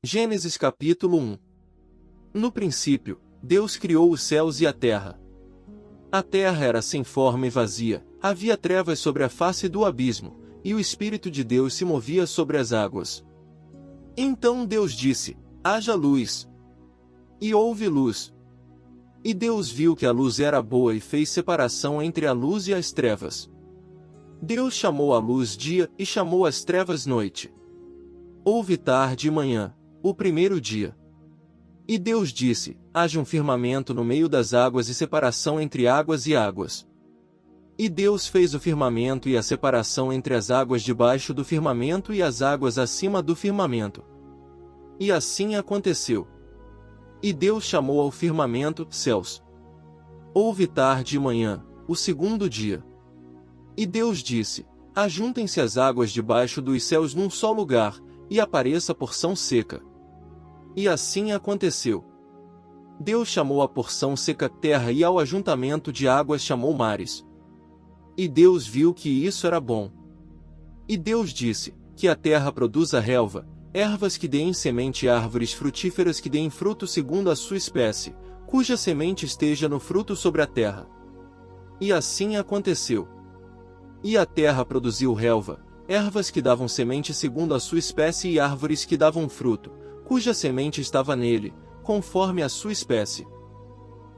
Gênesis capítulo 1. No princípio, Deus criou os céus e a terra. A terra era sem forma e vazia, havia trevas sobre a face do abismo, e o Espírito de Deus se movia sobre as águas. Então Deus disse: haja luz. E houve luz. E Deus viu que a luz era boa e fez separação entre a luz e as trevas. Deus chamou a luz dia e chamou as trevas noite. Houve tarde e manhã, o primeiro dia. E Deus disse: haja um firmamento no meio das águas e separação entre águas e águas. E Deus fez o firmamento e a separação entre as águas debaixo do firmamento e as águas acima do firmamento. E assim aconteceu. E Deus chamou ao firmamento céus. Houve tarde e manhã, o segundo dia. E Deus disse: ajuntem-se as águas debaixo dos céus num só lugar, e apareça porção seca. E assim aconteceu. Deus chamou a porção seca terra e ao ajuntamento de águas chamou mares. E Deus viu que isso era bom. E Deus disse: que a terra produza relva, ervas que deem semente e árvores frutíferas que deem fruto segundo a sua espécie, cuja semente esteja no fruto sobre a terra. E assim aconteceu. E a terra produziu relva, ervas que davam semente segundo a sua espécie e árvores que davam fruto, cuja semente estava nele, conforme a sua espécie.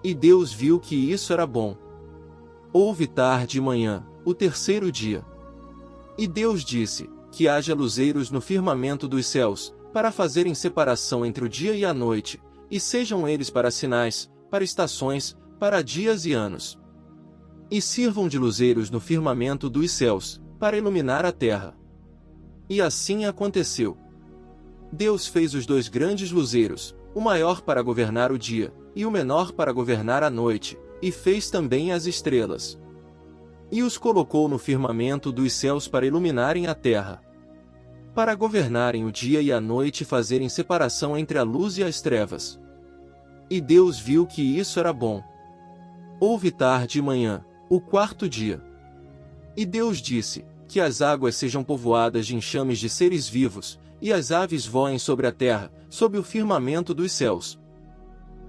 E Deus viu que isso era bom. Houve tarde e manhã, o terceiro dia. E Deus disse: que haja luzeiros no firmamento dos céus, para fazerem separação entre o dia e a noite, e sejam eles para sinais, para estações, para dias e anos. E sirvam de luzeiros no firmamento dos céus, para iluminar a terra. E assim aconteceu. Deus fez os dois grandes luzeiros, o maior para governar o dia, e o menor para governar a noite, e fez também as estrelas. E os colocou no firmamento dos céus para iluminarem a terra. Para governarem o dia e a noite e fazerem separação entre a luz e as trevas. E Deus viu que isso era bom. Houve tarde e manhã, o quarto dia. E Deus disse: que as águas sejam povoadas de enxames de seres vivos, e as aves voem sobre a terra, sob o firmamento dos céus.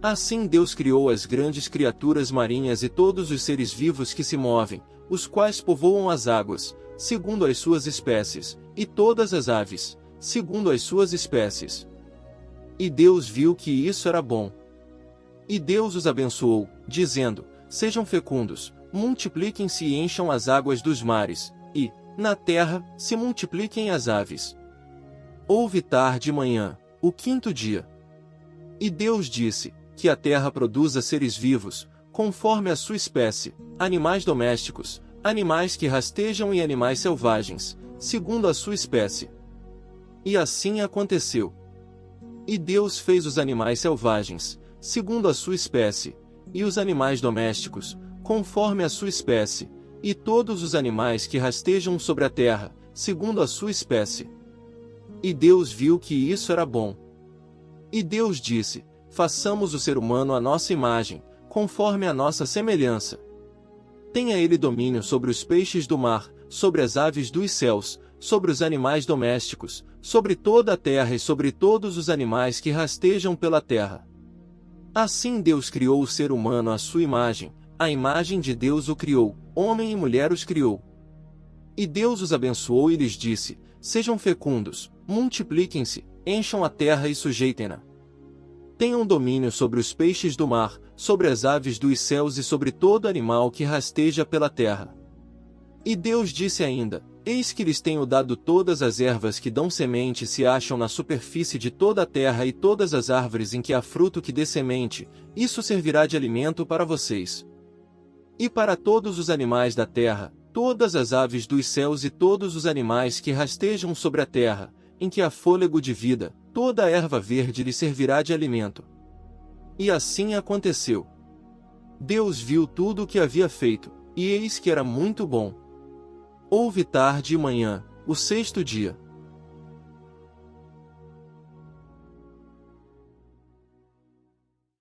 Assim Deus criou as grandes criaturas marinhas e todos os seres vivos que se movem, os quais povoam as águas, segundo as suas espécies, e todas as aves, segundo as suas espécies. E Deus viu que isso era bom. E Deus os abençoou, dizendo: sejam fecundos, multipliquem-se e encham as águas dos mares, e, na terra, se multipliquem as aves. Houve tarde e manhã, o quinto dia. E Deus disse: que a terra produza seres vivos, conforme a sua espécie, animais domésticos, animais que rastejam e animais selvagens, segundo a sua espécie. E assim aconteceu. E Deus fez os animais selvagens, segundo a sua espécie, e os animais domésticos, conforme a sua espécie, e todos os animais que rastejam sobre a terra, segundo a sua espécie. E Deus viu que isso era bom. E Deus disse: façamos o ser humano à nossa imagem, conforme a nossa semelhança. Tenha ele domínio sobre os peixes do mar, sobre as aves dos céus, sobre os animais domésticos, sobre toda a terra e sobre todos os animais que rastejam pela terra. Assim Deus criou o ser humano à sua imagem, a imagem de Deus o criou, homem e mulher os criou. E Deus os abençoou e lhes disse: sejam fecundos, multipliquem-se, encham a terra e sujeitem-na. Tenham domínio sobre os peixes do mar, sobre as aves dos céus e sobre todo animal que rasteja pela terra. E Deus disse ainda: eis que lhes tenho dado todas as ervas que dão semente e se acham na superfície de toda a terra e todas as árvores em que há fruto que dê semente, isso servirá de alimento para vocês. E para todos os animais da terra, todas as aves dos céus e todos os animais que rastejam sobre a terra, em que há fôlego de vida, toda a erva verde lhe servirá de alimento. E assim aconteceu. Deus viu tudo o que havia feito, e eis que era muito bom. Houve tarde e manhã, o sexto dia.